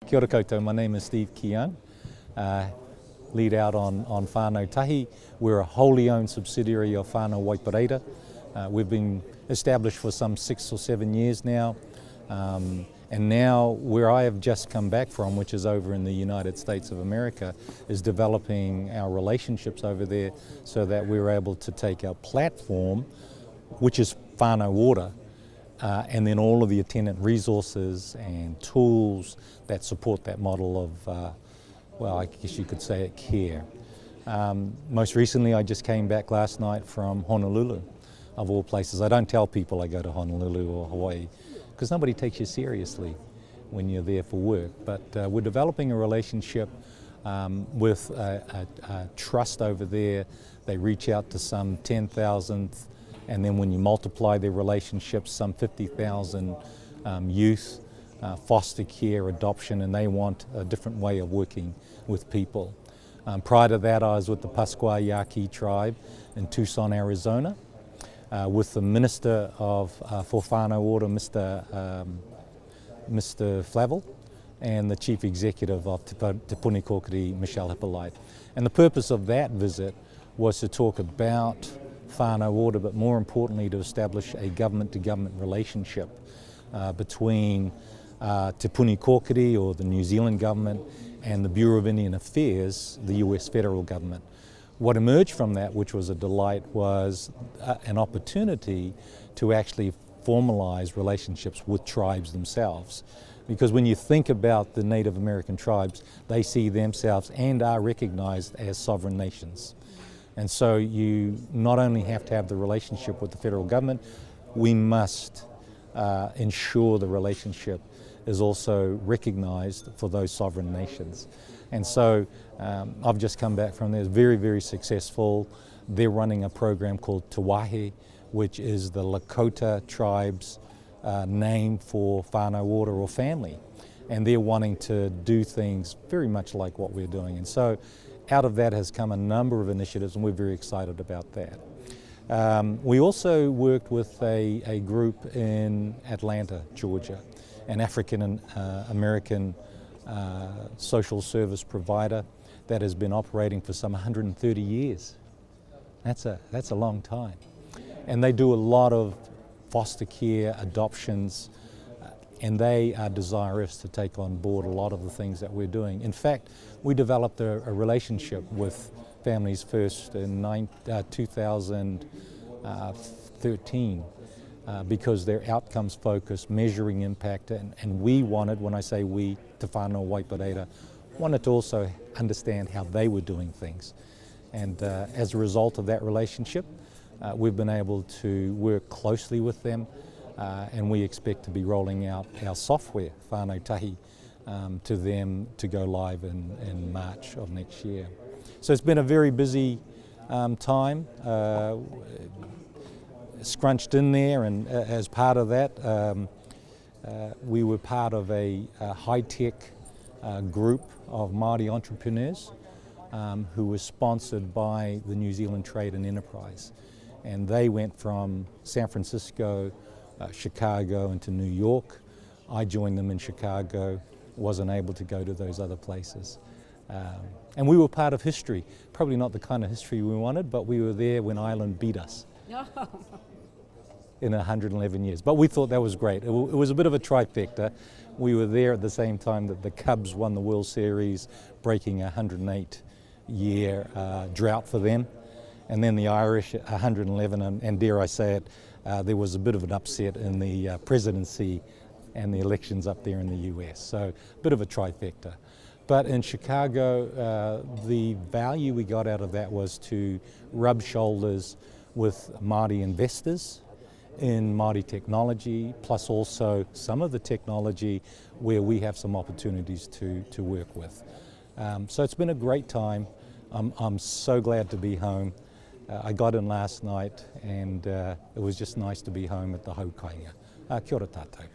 Kia ora koutou, my name is Steve Keown, lead out on Whānau Tahi. We're a wholly owned subsidiary of Whānau Waipareira. We've been established for some 6 or 7 years now, and now where I have just come back from, which is over in the United States of America, is developing our relationships over there so that we're able to take our platform, which is Whānau Ora, and then all of the attendant resources and tools that support that model of, well, I guess you could say it, care. Most recently I just came back last night from Honolulu, of all places. I don't tell people I go to Honolulu or Hawaii because nobody takes you seriously when you're there for work, but we're developing a relationship with a trust over there. They reach out to some 10,000, and then when you multiply their relationships, some 50,000 youth, foster care, adoption, and they want a different way of working with people. Prior to that, I was with the Pascua Yaqui tribe in Tucson, Arizona, with the Minister for Whānau Ora, Mr. Flavel, and the Chief Executive of Te Puni Kōkiri, Michelle Hippolyte. And the purpose of that visit was to talk about Whānau Ora, but more importantly to establish a government-to-government relationship between Te Puni Kōkiri, or the New Zealand government, and the Bureau of Indian Affairs, the US federal government. What emerged from that, which was a delight, was an opportunity to actually formalize relationships with tribes themselves. Because when you think about the Native American tribes, they see themselves and are recognized as sovereign nations. And so you not only have to have the relationship with the federal government, we must ensure the relationship is also recognized for those sovereign nations. And so I've just come back from there, very, very successful. They're running a program called Te Wahi, which is the Lakota tribe's name for Whānau Ora, or family. And they're wanting to do things very much like what we're doing. And so out of that has come a number of initiatives, and we're very excited about that. We also worked with a group in Atlanta, Georgia, an African American social service provider that has been operating for some 130 years. That's a long time. And they do a lot of foster care, adoptions, and they are desirous to take on board a lot of the things that we're doing. In fact, we developed a relationship with Families First in 2013 because they're outcomes focused, measuring impact, and we wanted, when I say we, Te Whānau Waipareira, wanted to also understand how they were doing things. And as a result of that relationship, we've been able to work closely with them, and we expect to be rolling out our software, Whānau Tahi, to them to go live in March of next year. So it's been a very busy time, scrunched in there, and as part of that, we were part of a high-tech group of Māori entrepreneurs who was sponsored by the New Zealand Trade and Enterprise. And they went from San Francisco, Chicago, into New York. I joined them in Chicago, wasn't able to go to those other places. And we were part of history, probably not the kind of history we wanted, but we were there when Ireland beat us in 111 years. But we thought that was great. It was a bit of a trifecta. We were there at the same time that the Cubs won the World Series, breaking a 108-year drought for them. And then the Irish, 111, and dare I say it, there was a bit of an upset in the presidency and the elections up there in the US. So a bit of a trifecta. But in Chicago, the value we got out of that was to rub shoulders with Māori investors in Māori technology, plus also some of the technology where we have some opportunities to work with. So it's been a great time. I'm so glad to be home. I got in last night, and it was just nice to be home at the Haukainga. Kia ora tātou.